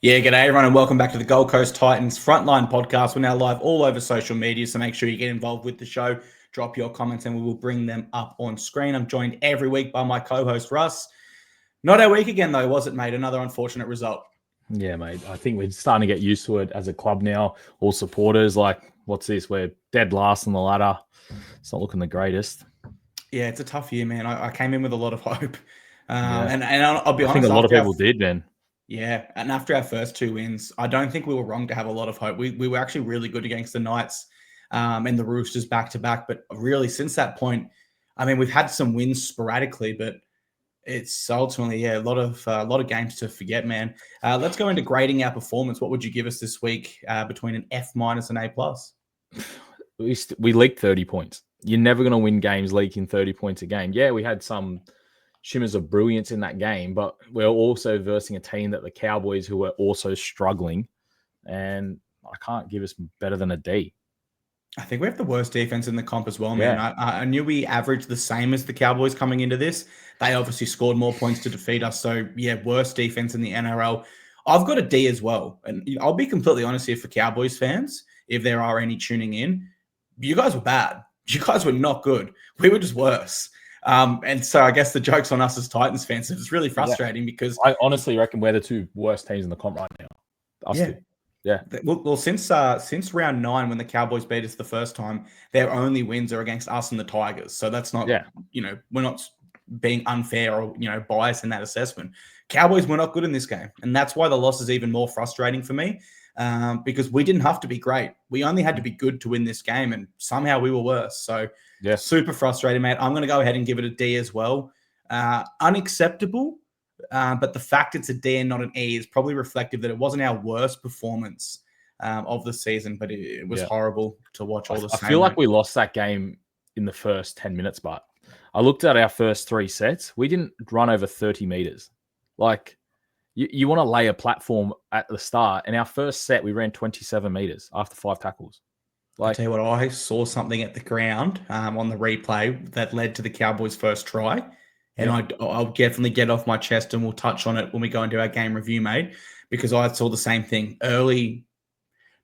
Yeah, g'day everyone and welcome back to the Gold Coast Titans Frontline podcast. We're now live all over social media, so make sure you get involved with the show. Drop your comments and we will bring them up on screen. I'm joined every week by my co-host Russ. Not our week again though, was it, mate? Another unfortunate result. Yeah, mate. I think we're starting to get used to it as a club now. All supporters, like, what's this? We're dead last on the ladder. It's not looking the greatest. Yeah, it's a tough year, man. I came in with a lot of hope. Yeah. And I'll be I honest, think a lot of people did, man. Yeah, and after our first two wins, I don't think we were wrong to have a lot of hope. We were actually really good against the Knights and the Roosters back to back. But really, since that point, I mean, we've had some wins sporadically, but it's ultimately, a lot of games to forget, man. Let's go into grading our performance. What would you give us this week between an F- and an A+? We leaked 30 points. You're never going to win games leaking 30 points a game. Yeah, we had some shimmers of brilliance in that game, but we're also versing a team that the Cowboys, who are also struggling, and I can't give us better than a D. I think we have the worst defense in the comp as well, man. Yeah. I knew we averaged the same as the Cowboys coming into this. They obviously scored more points to defeat us. So, yeah, worst defense in the NRL. I've got a D as well. And I'll be completely honest here for Cowboys fans, if there are any tuning in. You guys were bad. You guys were not good. We were just worse. And so I guess the joke's on us as Titans fans. It's really frustrating because I honestly reckon we're the two worst teams in the comp right now. Us two. Yeah. Well, since round 9, when the Cowboys beat us the first time, their only wins are against us and the Tigers. So that's not, we're not being unfair or, biased in that assessment. Cowboys were not good in this game. And that's why the loss is even more frustrating for me because we didn't have to be great. We only had to be good to win this game. And somehow we were worse. So super frustrating, mate. I'm going to go ahead and give it a D as well. Unacceptable. But the fact it's a D and not an E is probably reflective that it wasn't our worst performance of the season, but it was horrible to watch all the same. I feel like we lost that game in the first 10 minutes, but I looked at our first 3 sets. We didn't run over 30 meters. Like, you want to lay a platform at the start, and our first set, we ran 27 meters after 5 tackles. I'll tell you what, I saw something at the ground on the replay that led to the Cowboys' first try. And I'll definitely get off my chest and we'll touch on it when we go into our game review, mate, because I saw the same thing early,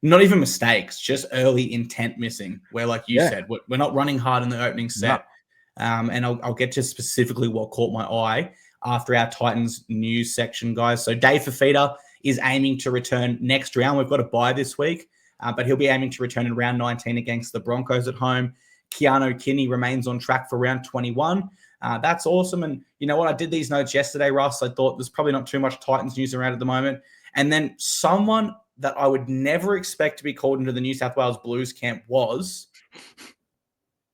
not even mistakes, just early intent missing, where, like you said, we're not running hard in the opening set. No. And I'll get to specifically what caught my eye after our Titans news section, guys. So Dave Fafita is aiming to return next round. We've got a bye this week, but he'll be aiming to return in round 19 against the Broncos at home. Keanu Kinney remains on track for round 21. That's awesome. And you know what? I did these notes yesterday, Russ. I thought there's probably not too much Titans news around at the moment. And then someone that I would never expect to be called into the New South Wales Blues camp was,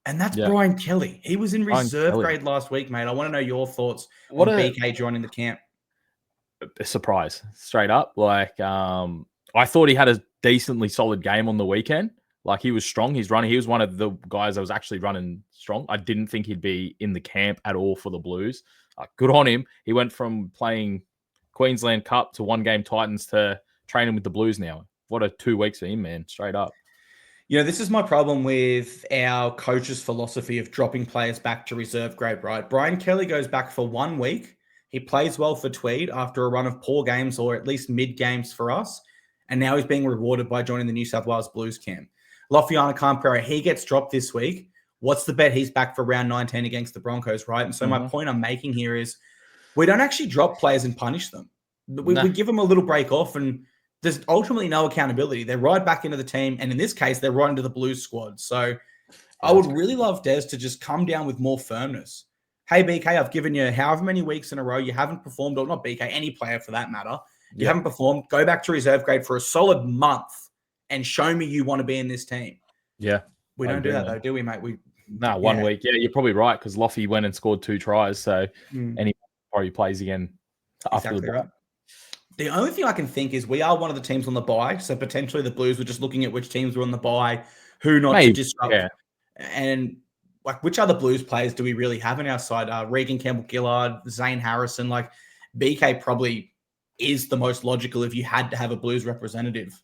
and that's Brian Kelly. He was in reserve grade last week, mate. I want to know your thoughts on BK joining the camp. A surprise, straight up. Like, I thought he had a decently solid game on the weekend. Like, he was strong. He's running. He was one of the guys that was actually running strong. I didn't think he'd be in the camp at all for the Blues. Good on him. He went from playing Queensland Cup to 1-game Titans to training with the Blues now. What a 2 weeks for him, man. Straight up. This is my problem with our coach's philosophy of dropping players back to reserve grade, right? Brian Kelly goes back for 1 week. He plays well for Tweed after a run of poor games or at least mid-games for us. And now he's being rewarded by joining the New South Wales Blues camp. Lofiana Khan-Pereira, he gets dropped this week. What's the bet? He's back for round 19 against the Broncos, right? And so my point I'm making here is we don't actually drop players and punish them. We give them a little break off, and there's ultimately no accountability. They're right back into the team, and in this case, they're right into the Blues squad. So I would really love Des to just come down with more firmness. Hey, BK, I've given you however many weeks in a row you haven't performed, or not BK, any player for that matter. You haven't performed. Go back to reserve grade for a solid month and show me you want to be in this team. Yeah. We don't do that, though, do we, mate? 1 week. Yeah, you're probably right, because Loffy went and scored 2 tries, so and he probably plays again after the right. The only thing I can think is we are one of the teams on the bye, so potentially the Blues were just looking at which teams were on the bye, who not to disrupt. Yeah. And like, which other Blues players do we really have in our side? Regan Campbell-Gillard, Zane Harrison. Like, BK probably is the most logical if you had to have a Blues representative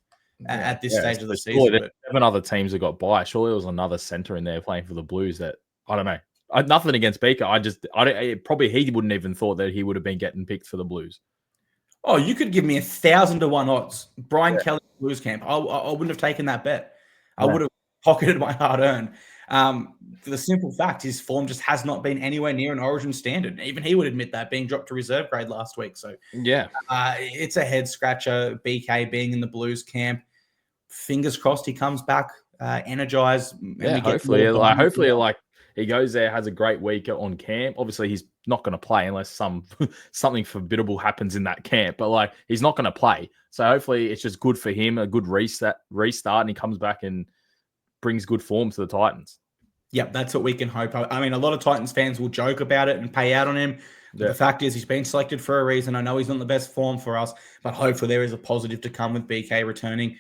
at this stage of the season. 7 other teams that got by. Surely there was another center in there playing for the Blues that, I don't know. Nothing against Baker. Probably he wouldn't even thought that he would have been getting picked for the Blues. Oh, you could give me 1,000 to 1 odds. Brian Kelly Blues camp. I wouldn't have taken that bet. I would have pocketed my hard earned. For the simple fact, his form just has not been anywhere near an Origin standard. Even he would admit that, being dropped to reserve grade last week. So it's a head scratcher. BK being in the Blues camp. Fingers crossed he comes back energized. And hopefully he goes there, has a great week on camp. Obviously, he's not going to play unless something formidable happens in that camp. But like, he's not going to play. So hopefully, it's just good for him, a good restart, and he comes back and brings good form to the Titans. Yep, that's what we can hope. I mean, a lot of Titans fans will joke about it and pay out on him. But the fact is, he's been selected for a reason. I know he's not in the best form for us, but hopefully there is a positive to come with BK returning.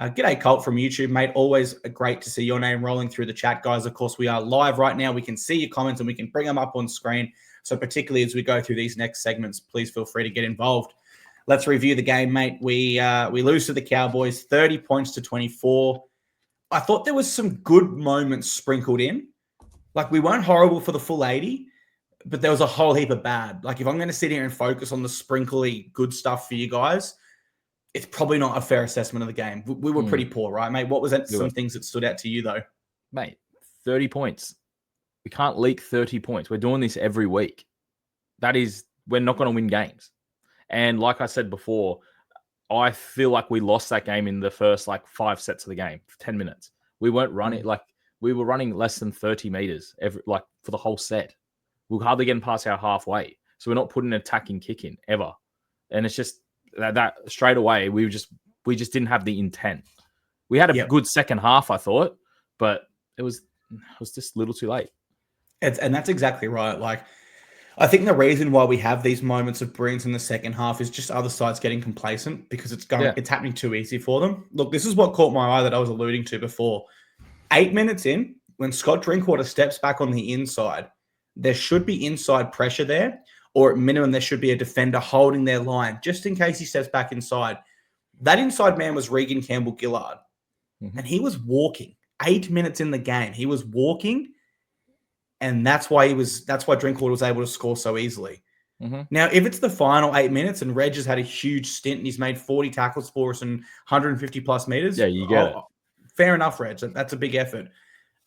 G'day, Colt from YouTube, mate. Always great to see your name rolling through the chat, guys. Of course, we are live right now. We can see your comments and we can bring them up on screen. So particularly as we go through these next segments, please feel free to get involved. Let's review the game, mate. We lose to the Cowboys, 30 points to 24. I thought there was some good moments sprinkled in. Like, we weren't horrible for the full 80, but there was a whole heap of bad. Like, if I'm going to sit here and focus on the sprinkly good stuff for you guys, it's probably not a fair assessment of the game. We were pretty poor, right, mate? What was that? Some things that stood out to you, though? Mate, 30 points. We can't leak 30 points. We're doing this every week. We're not going to win games. And like I said before, I feel like we lost that game in the first, 5 sets of the game, 10 minutes. We weren't running, we were running less than 30 meters for the whole set. We were hardly getting past our halfway. So we're not putting an attacking kick in ever. And it's just, that straight away, we just didn't have the intent. We had a good second half, I thought, but it was just a little too late. And that's exactly right. Like, I think the reason why we have these moments of brilliance in the second half is just other sides getting complacent because it's happening too easy for them. Look, this is what caught my eye that I was alluding to before. 8 minutes in, when Scott Drinkwater steps back on the inside, there should be inside pressure there. Or at minimum, there should be a defender holding their line just in case he steps back inside. That inside man was Regan Campbell-Gillard. And he was walking. 8 minutes in the game, he was walking, and that's why Drinkwater was able to score so easily. Now, if it's the final 8 minutes and Reg has had a huge stint and he's made 40 tackles for us and 150 plus meters, you get it. Fair enough, Reg. That's a big effort.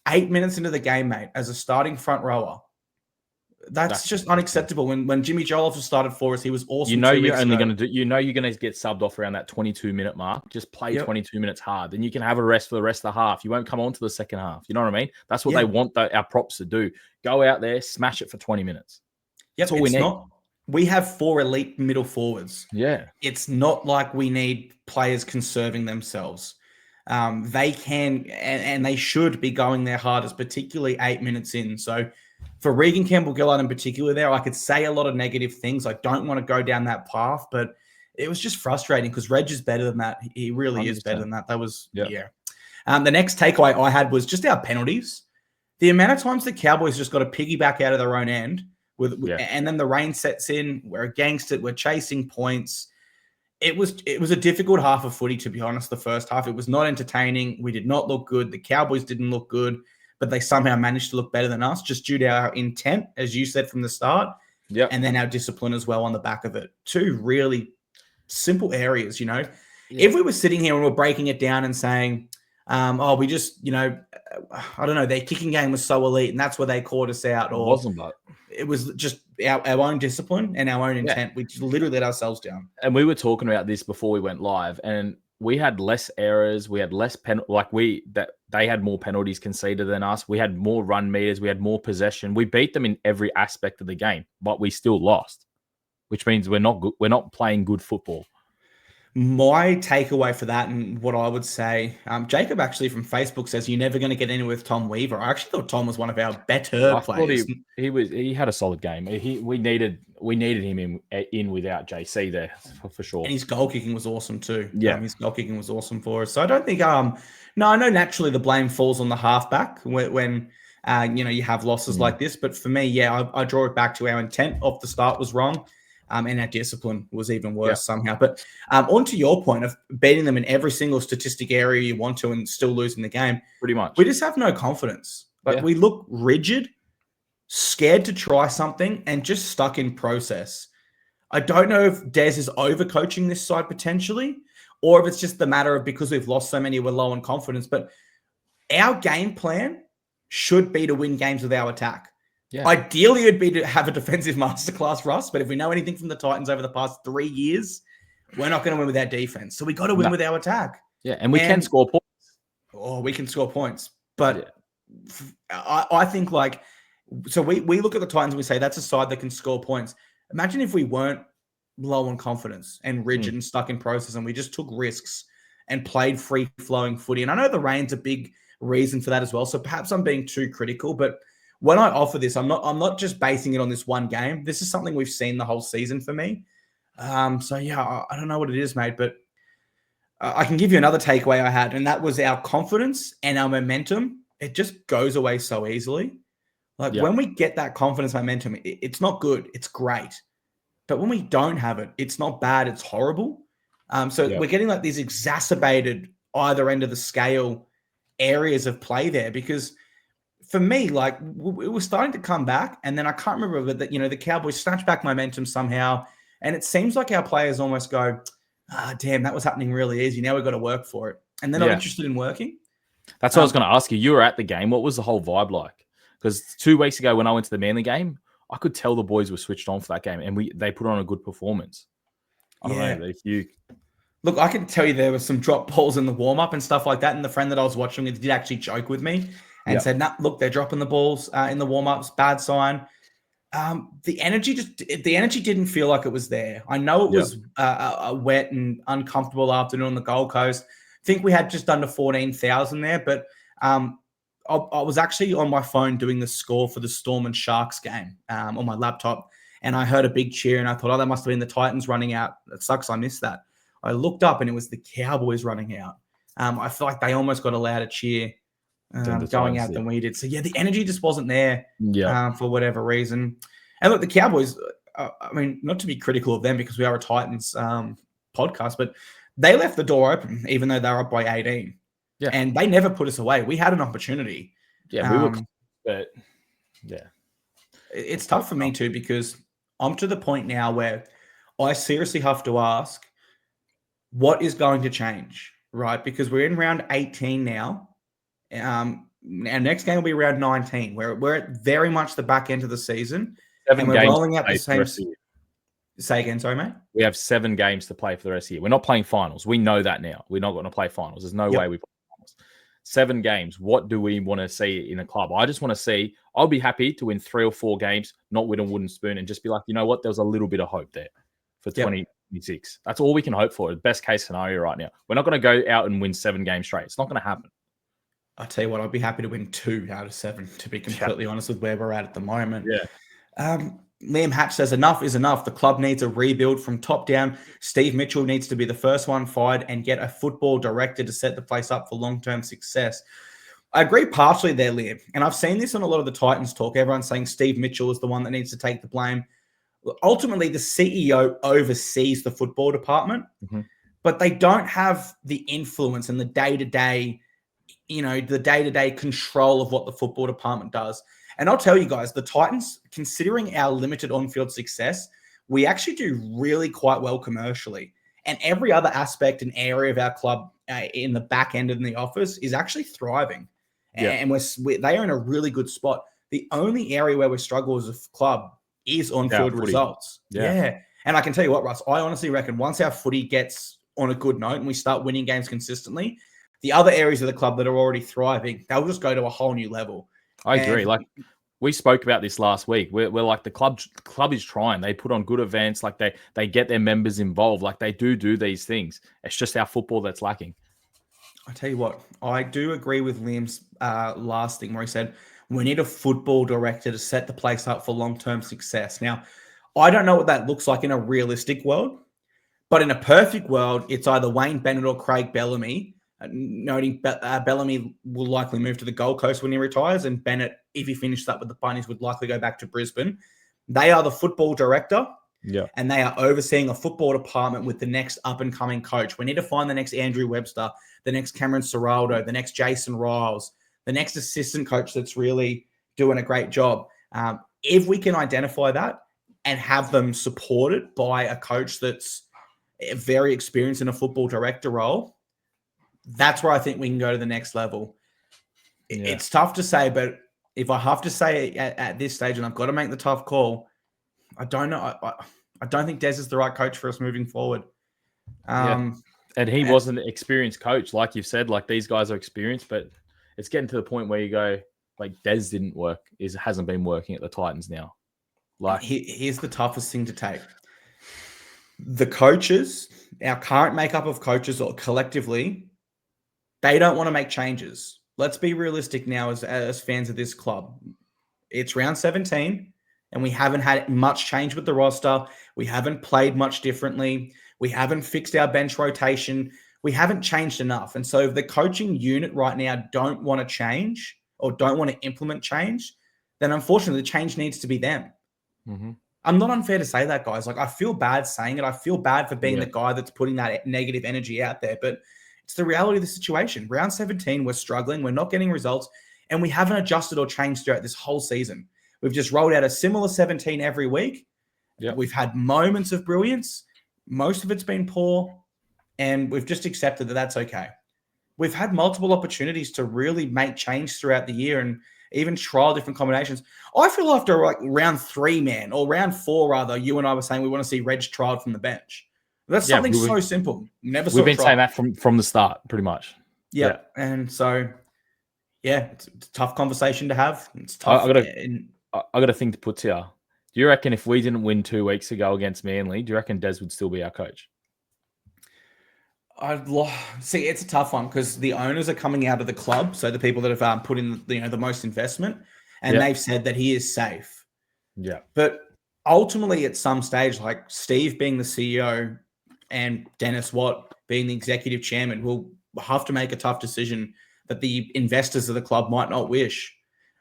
8 minutes into the game, mate, as a starting front rower, that's just unacceptable. When Jimmy Joliffe started for us, he was awesome. You're going to get subbed off around that 22-minute mark. Just play 22 minutes hard. Then you can have a rest for the rest of the half. You won't come on to the second half. You know what I mean? That's what they want our props to do. Go out there, smash it for 20 minutes. That's all we need. We have 4 elite middle forwards. Yeah. It's not like we need players conserving themselves. They can and they should be going their hardest, particularly 8 minutes in. So for Regan Campbell-Gillard in particular there, I could say a lot of negative things. I don't want to go down that path, but it was just frustrating because Reg is better than that. He really 100%. Is better than that. That was, The next takeaway I had was just our penalties. The amount of times the Cowboys just got a piggyback out of their own end, and then the rain sets in, we're against it, we're chasing points. It was a difficult half of footy, to be honest, the first half. It was not entertaining. We did not look good. The Cowboys didn't look good, but they somehow managed to look better than us just due to our intent, as you said from the start, and then our discipline as well on the back of it. 2 really simple areas, you know. If we were sitting here and we're breaking it down and saying, we just, I don't know, their kicking game was so elite and that's where they caught us out. Or wasn't, but it was just our own discipline and our own intent. We just literally let ourselves down. And we were talking about this before we went live, and we had less errors. We had less they had more penalties conceded than us. We had more run meters. We had more possession. We beat them in every aspect of the game, but we still lost, which means we're not good. We're not playing good football. My takeaway for that, and what I would say, Jacob actually from Facebook says you're never going to get in with Tom Weaver. I actually thought Tom was one of our better players. He had a solid game. We needed him in without JC there for sure. And his goal kicking was awesome too. Yeah, his goal kicking was awesome for us. So I don't think I know naturally the blame falls on the halfback when you have losses like this. But for me, I draw it back to our intent off the start was wrong. And our discipline was even worse somehow. But on to your point of beating them in every single statistic area you want to and still losing the game. Pretty much. We just have no confidence. We look rigid, scared to try something, and just stuck in process. I don't know if Des is overcoaching this side potentially, or if it's just the matter of because we've lost so many, we're low on confidence. But our game plan should be to win games with our attack. Yeah. Ideally, it'd be to have a defensive masterclass, Russ. But if we know anything from the Titans over the past 3 years, we're not going to win with our defense. So we got to win with our attack. Yeah, and we can score points. Oh, we can score points. But I think so we look at the Titans and we say that's a side that can score points. Imagine if we weren't low on confidence and rigid and stuck in process and we just took risks and played free-flowing footy. And I know the rain's a big reason for that as well. So perhaps I'm being too critical, but when I offer this, I'm not just basing it on this one game. This is something we've seen the whole season for me. So yeah, I don't know what it is, mate, but I can give you another takeaway I had, and that was our confidence and our momentum. It just goes away so easily. When we get that confidence momentum, it's not good. It's great. But when we don't have it, it's not bad. It's horrible. We're getting these exacerbated either end of the scale areas of play there, because for me, we were starting to come back, and then I can't remember that, the Cowboys snatch back momentum somehow, and it seems like our players almost go, damn, that was happening really easy. Now we've got to work for it. And they're not interested in working. That's what I was going to ask you. You were at the game. What was the whole vibe like? Because 2 weeks ago when I went to the Manly game, I could tell the boys were switched on for that game, and they put on a good performance. I don't know if you... Look, I can tell you there were some drop balls in the warm-up and stuff like that, and the friend that I was watching with did actually joke with me and said, nah, look, they're dropping the balls in the warm-ups, bad sign. The energy didn't feel like it was there. I know it was a wet and uncomfortable afternoon on the Gold Coast. I think we had just under 14,000 there, but I was actually on my phone doing the score for the Storm and Sharks game on my laptop, and I heard a big cheer, and I thought, that must have been the Titans running out. It sucks I missed that. I looked up, and it was the Cowboys running out. I feel like they almost got a louder cheer going out than we did. So, the energy just wasn't there for whatever reason. And look, the Cowboys, not to be critical of them because we are a Titans podcast, but they left the door open even though they were up by 18. Yeah. And they never put us away. We had an opportunity. Yeah, we were, but it's tough for me too, because I'm to the point now where I seriously have to ask, what is going to change, right? Because we're in round 18 now. Our next game will be round 19, where we're at very much the back end of the season. 7 we're games rolling out the same. Say again, sorry, mate. We have 7 games to play for the rest of the year. We're not playing finals. We know that now. We're not going to play finals. There's no way we play finals. 7 games. What do we want to see in a club? I just want to see. I'll be happy to win 3 or 4 games, not win a wooden spoon, and just be like, you know what? There was a little bit of hope there for 2026. That's all we can hope for. The best case scenario right now. We're not going to go out and win 7 games straight. It's not going to happen. I'll tell you what, I'd be happy to win 2 out of 7, to be completely honest with where we're at the moment. Liam Hatch says, enough is enough. The club needs a rebuild from top down. Steve Mitchell needs to be the first one fired and get a football director to set the place up for long-term success. I agree partially there, Liam. And I've seen this on a lot of the Titans talk. Everyone's saying Steve Mitchell is the one that needs to take the blame. Ultimately, the CEO oversees the football department, but they don't have the influence and the day-to-day control of what the football department does. And I'll tell you guys, the Titans, considering our limited on-field success, we actually do really quite well commercially. And every other aspect and area of our club in the back end and in the office is actually thriving. And they are in a really good spot. The only area where we struggle as a club is on-field results. And I can tell you what, Russ, I honestly reckon once our footy gets on a good note and we start winning games consistently, the other areas of the club that are already thriving, they'll just go to a whole new level. I agree. Like we spoke about this last week. We're like the club is trying. They put on good events. Like they get their members involved. Like they do these things. It's just our football that's lacking. I tell you what, I do agree with Liam's last thing where he said we need a football director to set the place up for long-term success. Now, I don't know what that looks like in a realistic world, but in a perfect world, it's either Wayne Bennett or Craig Bellamy. Noting Bellamy will likely move to the Gold Coast when he retires, and Bennett, if he finished up with the Bunnies, would likely go back to Brisbane. They are the football director, and they are overseeing a football department with the next up-and-coming coach. We need to find the next Andrew Webster, the next Cameron Serraldo, the next Jason Riles, the next assistant coach that's really doing a great job. If we can identify that, and have them supported by a coach that's very experienced in a football director role, that's where I think we can go to the next level. Yeah. It's tough to say, but if I have to say at this stage, and I've got to make the tough call, I don't know. I don't think Des is the right coach for us moving forward. And he wasn't an experienced coach, like you've said. Like, these guys are experienced, but it's getting to the point where you go, like, Des didn't work, hasn't been working at the Titans now. Like, here's the toughest thing to take. The coaches, our current makeup of coaches, or collectively, they don't want to make changes. Let's be realistic now as fans of this club. It's round 17, and we haven't had much change with the roster. We haven't played much differently. We haven't fixed our bench rotation. We haven't changed enough. And so if the coaching unit right now don't want to change or don't want to implement change, then unfortunately the change needs to be them. Mm-hmm. I'm not unfair to say that, guys. Like, I feel bad saying it. I feel bad for being the guy that's putting that negative energy out there, but it's the reality of the situation. Round 17, we're struggling. We're not getting results, and we haven't adjusted or changed throughout this whole season. We've just rolled out a similar 17 every week. Yep. We've had moments of brilliance. Most of it's been poor, and we've just accepted that that's okay. We've had multiple opportunities to really make change throughout the year and even trial different combinations. I feel after like round 3, man, or round 4, rather, you and I were saying we want to see Reg trialed from the bench. That's something so simple. We've been saying that from the start, pretty much. Yeah. And so, it's a tough conversation to have. It's tough. I got a thing to put to you. Do you reckon if we didn't win 2 weeks ago against Manly, do you reckon Des would still be our coach? See, it's a tough one because the owners are coming out of the club, so the people that have put in the most investment, and they've said that he is safe. Yeah. But ultimately, at some stage, like Steve being the CEO and Dennis Watt being the executive chairman, will have to make a tough decision that the investors of the club might not wish,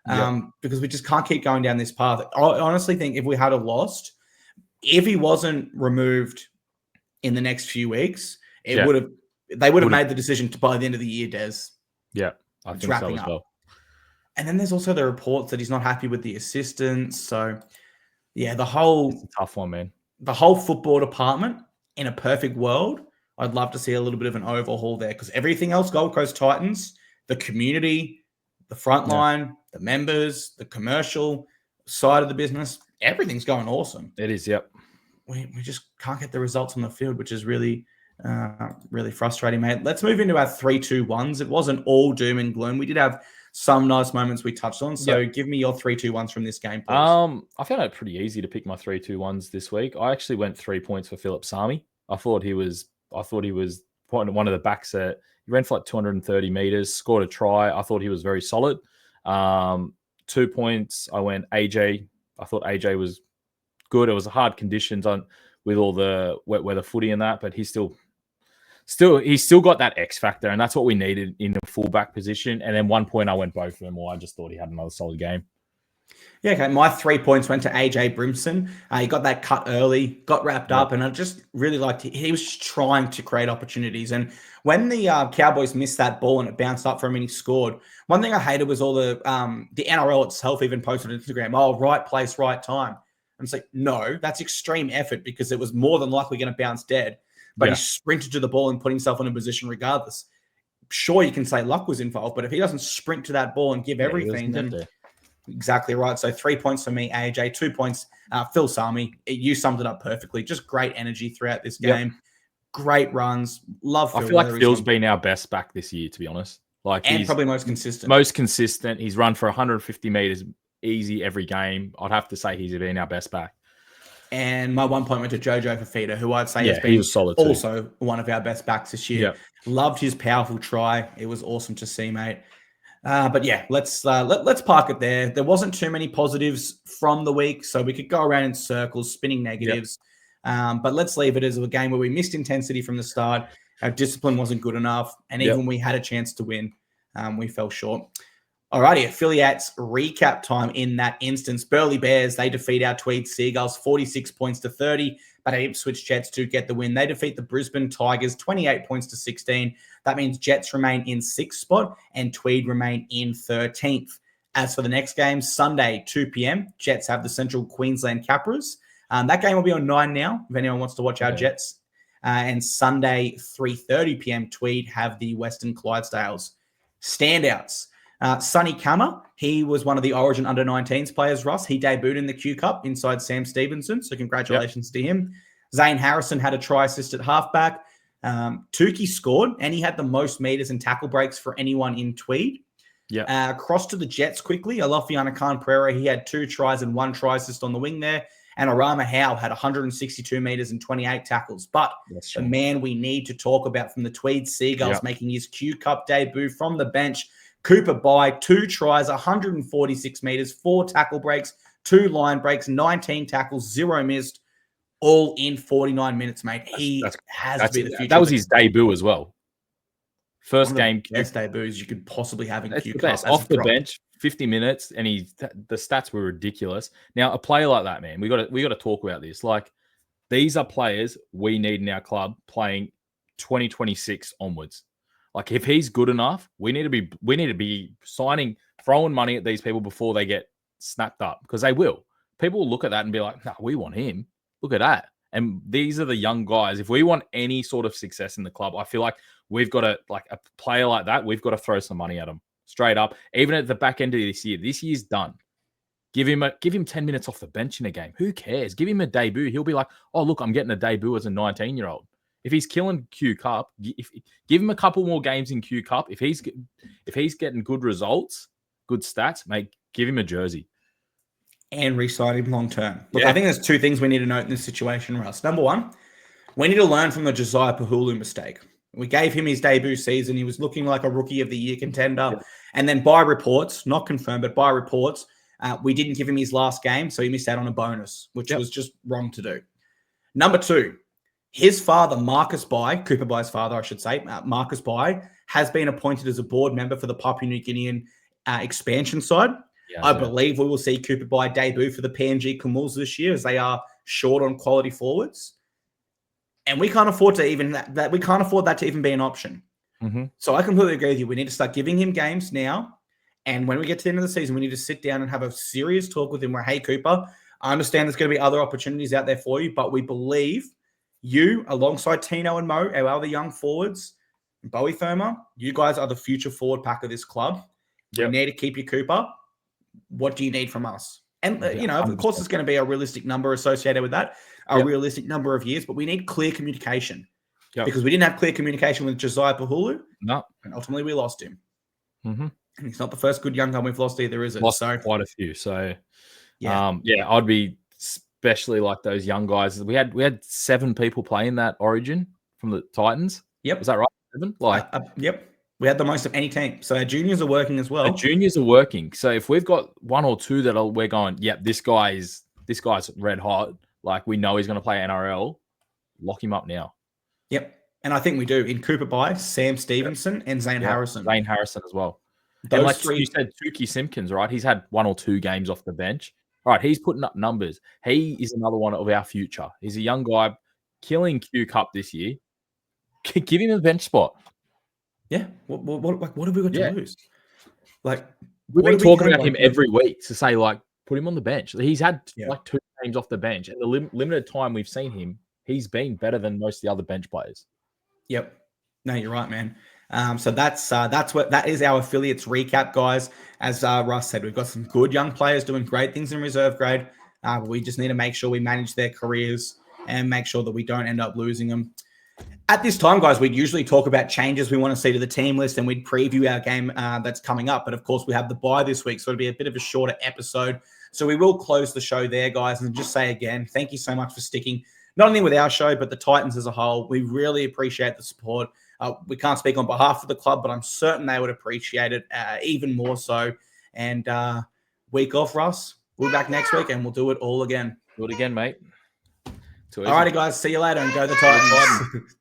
because we just can't keep going down this path. I honestly think if we had lost, if he wasn't removed in the next few weeks, they would have made the decision to by the end of the year, Des. Yeah, I think so as well. And then there's also the reports that he's not happy with the assistants. So, it's a tough one, man. The whole football department, in a perfect world, I'd love to see a little bit of an overhaul there, because everything else, Gold Coast Titans, the community, the frontline, the members, the commercial side of the business, everything's going awesome. It is, yep. We just can't get the results on the field, which is really frustrating, mate. Let's move into our 3-2-1s. It wasn't all doom and gloom. We did have some nice moments we touched on. So give me your 3-2-1s from this game, please. I found it pretty easy to pick my 3-2-1s this week. I actually went 3 points for Philip Sami. I thought he was one of the backs that he ran for like 230 meters, scored a try. I thought he was very solid. 2 points. I went AJ. I thought AJ was good. It was hard conditions with all the wet weather footy and that, but he's still got that X factor, and that's what we needed in the fullback position. And then 1 point, I went both of them, or I just thought he had another solid game. Yeah, okay. My 3 points went to AJ Brimson. He got that cut early, got wrapped up, and I just really liked it. He was just trying to create opportunities. And when the Cowboys missed that ball and it bounced up for him and he scored, one thing I hated was all the NRL itself even posted on Instagram, right place, right time. And it's like, no, that's extreme effort, because it was more than likely going to bounce dead. But he sprinted to the ball and put himself in a position regardless. Sure, you can say luck was involved, but if he doesn't sprint to that ball and give everything, then exactly right. So 3 points for me, AJ. 2 points, Phil Sami. You summed it up perfectly. Just great energy throughout this game. Great runs. Love Phil. I feel like Phil's been our best back this year, to be honest. He's probably most consistent. Most consistent. He's run for 150 meters easy every game. I'd have to say he's been our best back. And my 1 point went to Jojo Fafita, who I'd say has been he was solid too. Also one of our best backs this year. Loved his powerful try. It was awesome to see, mate. But let's park it there. There wasn't too many positives from the week, so we could go around in circles, spinning negatives. But let's leave it as a game where we missed intensity from the start. Our discipline wasn't good enough, and even when we had a chance to win, we fell short. Alrighty, affiliates recap time in that instance. Burleigh Bears, they defeat our Tweed Seagulls 46 points to 30, but Ipswich Jets do get the win. They defeat the Brisbane Tigers 28 points to 16. That means Jets remain in 6th spot and Tweed remain in 13th. As for the next game, Sunday, 2 p.m., Jets have the Central Queensland Capras. That game will be on 9 now, if anyone wants to watch our Jets. And Sunday, 3:30 p.m. Tweed have the Western Clydesdales. Standouts. Sonny Kammer, he was one of the Origin under-19s players, Russ. He debuted in the Q Cup inside Sam Stevenson, so congratulations to him. Zane Harrison had a try assist at halfback. Tukey scored, and he had the most meters and tackle breaks for anyone in Tweed. Cross to the Jets quickly. Alofiana Khan Pereira, he had 2 tries and 1 try assist on the wing there. And Arama Howe had 162 meters and 28 tackles. But the man we need to talk about from the Tweed Seagulls making his Q Cup debut from the bench, Cooper Bye, 2 tries, 146 meters, 4 tackle breaks, 2 line breaks, 19 tackles, 0 missed, all in 49 minutes, mate. He has to be the future. That was his debut as well. First game. Best debuts you could possibly have in Q Cup. Off the bench, 50 minutes, and the stats were ridiculous. Now, a player like that, man, we got to talk about this. Like, these are players we need in our club playing 2026 onwards. Like, if he's good enough, we need to be signing, throwing money at these people before they get snapped up, because they will. People will look at that and be like, "No, we want him. Look at that." And these are the young guys. If we want any sort of success in the club, I feel like we've got to, like a player like that, we've got to throw some money at him straight up. Even at the back end of this year, this year's done. Give him 10 minutes off the bench in a game. Who cares? Give him a debut. He'll be like, "Oh, look, I'm getting a debut as a 19-year-old." If he's killing Q Cup, give him a couple more games in Q Cup. If he's getting good results, good stats, mate, give him a jersey. And re-sign him long term. Look, I think there's 2 things we need to note in this situation, Russ. Number 1, we need to learn from the Josiah Pahulu mistake. We gave him his debut season. He was looking like a Rookie of the Year contender. And then by reports, not confirmed, but by reports, we didn't give him his last game, so he missed out on a bonus, which was just wrong to do. Number 2, his father, Marcus Bye, Cooper Bye's father, I should say, Marcus Bye, has been appointed as a board member for the Papua New Guinean expansion side. I believe we will see Cooper Bye debut for the PNG Camels this year, as they are short on quality forwards. And we can't afford to even that. We can't afford that to even be an option. So I completely agree with you. We need to start giving him games now. And when we get to the end of the season, we need to sit down and have a serious talk with him where, "Hey, Cooper, I understand there's going to be other opportunities out there for you, but we believe you, alongside Tino and Mo, our other young forwards, Bowie Therma, you guys are the future forward pack of this club. We need to keep you, Cooper. What do you need from us?" And, of course, there's going to be a realistic number associated with that, a realistic number of years, but we need clear communication because we didn't have clear communication with Josiah Pahulu. No. And ultimately we lost him. And he's not the first good young gun we've lost either, is it? Lost quite a few. So, I'd be especially like those young guys. We had 7 people playing that Origin from the Titans. Yep. Is that right? 7? Yep. We had the most of any team. So our juniors are working as well. The juniors are working. So if we've got 1 or 2 that we're going, this guy's red hot. Like, we know he's going to play NRL. Lock him up now. Yep. And I think we do. In Cooper Bye, Sam Stevenson, and Zane Harrison. Zane Harrison as well. And like you said, Tukey Simpkins, right? He's had 1 or 2 games off the bench. All right, he's putting up numbers. He is another one of our future. He's a young guy killing Q Cup this year. Give him a bench spot. Yeah. What have we got to lose? Like, we've been talking about him every week to say, like, put him on the bench. He's had like 2 games off the bench. And the limited time we've seen him, he's been better than most of the other bench players. Yep. No, you're right, man. So that is our affiliates recap, guys. As Russ said, we've got some good young players doing great things in reserve grade. We just need to make sure we manage their careers and make sure that we don't end up losing them. At this time, guys, we'd usually talk about changes we want to see to the team list, and we'd preview our game that's coming up. But of course, we have the bye this week, so it'll be a bit of a shorter episode. So we will close the show there, guys, and just say again, thank you so much for sticking, not only with our show, but the Titans as a whole. We really appreciate the support. We can't speak on behalf of the club, but I'm certain they would appreciate it even more so. And week off, Russ. We'll be back next week, and we'll do it all again. Do it again, mate. All righty, guys. See you later, and go the Titans.